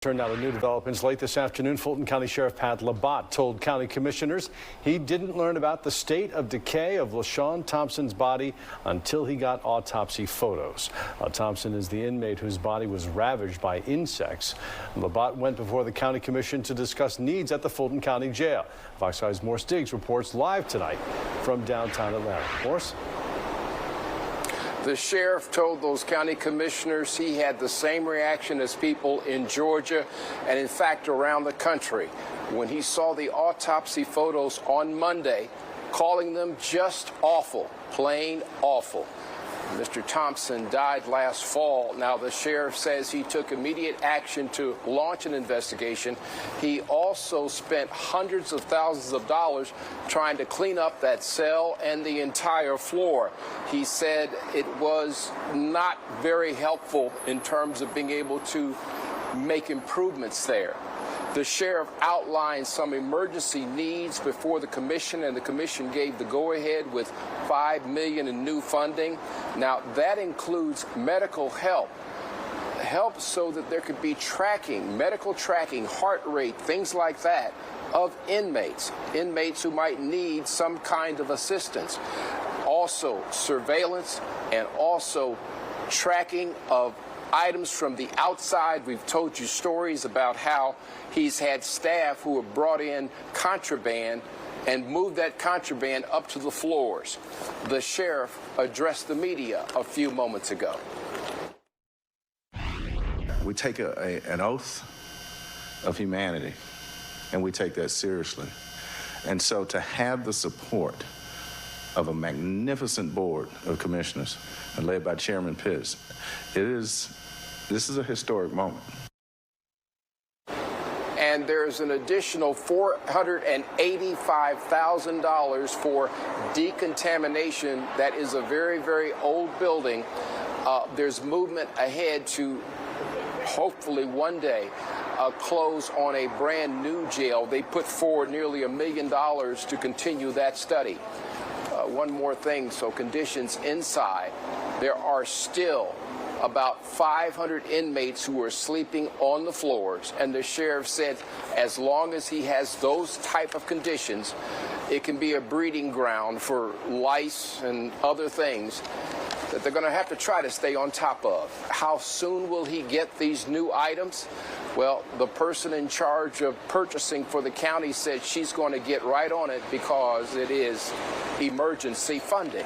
Turn now to new developments. Late this afternoon, Fulton County Sheriff Pat Labat told county commissioners he didn't learn about the state of decay of LaShawn Thompson's body until he got autopsy photos. Thompson is the inmate whose body was ravaged by insects. Labat went before the county commission to discuss needs at the Fulton County Jail. Fox 5's Morse Diggs reports live tonight from downtown Atlanta. Morse? The sheriff told those county commissioners he had the same reaction as people in Georgia and, in fact, around the country when he saw the autopsy photos on Monday, calling them just awful, plain awful. Mr. Thompson died last fall. Now, the sheriff says he took immediate action to launch an investigation. He also spent hundreds of thousands of dollars trying to clean up that cell and the entire floor. He said it was not very helpful in terms of being able to make improvements there. The sheriff outlined some emergency needs before the commission, and the commission gave the go-ahead with $5 million in new funding. Now, that includes medical help so that there could be tracking, medical tracking, heart rate, things like that, of inmates who might need some kind of assistance. Also, surveillance and also tracking of items from the outside. We've told you stories about how he's had staff who have brought in contraband and moved that contraband up to the floors. The sheriff addressed the media a few moments ago. We take an oath of humanity, and we take that seriously. And so to have the support of a magnificent board of commissioners led by Chairman Pitts, this is a historic moment. And there's an additional $485,000 for decontamination. That is a very, very old building. There's movement ahead to hopefully one day close on a brand new jail. They put forward nearly $1 million to continue that study. One more thing, so conditions inside, there are still about 500 inmates who are sleeping on the floors, and the sheriff said as long as he has those type of conditions, it can be a breeding ground for lice and other things that they're going to have to try to stay on top of. How soon will he get these new items? Well, the person in charge of purchasing for the county said she's going to get right on it because it is emergency funding.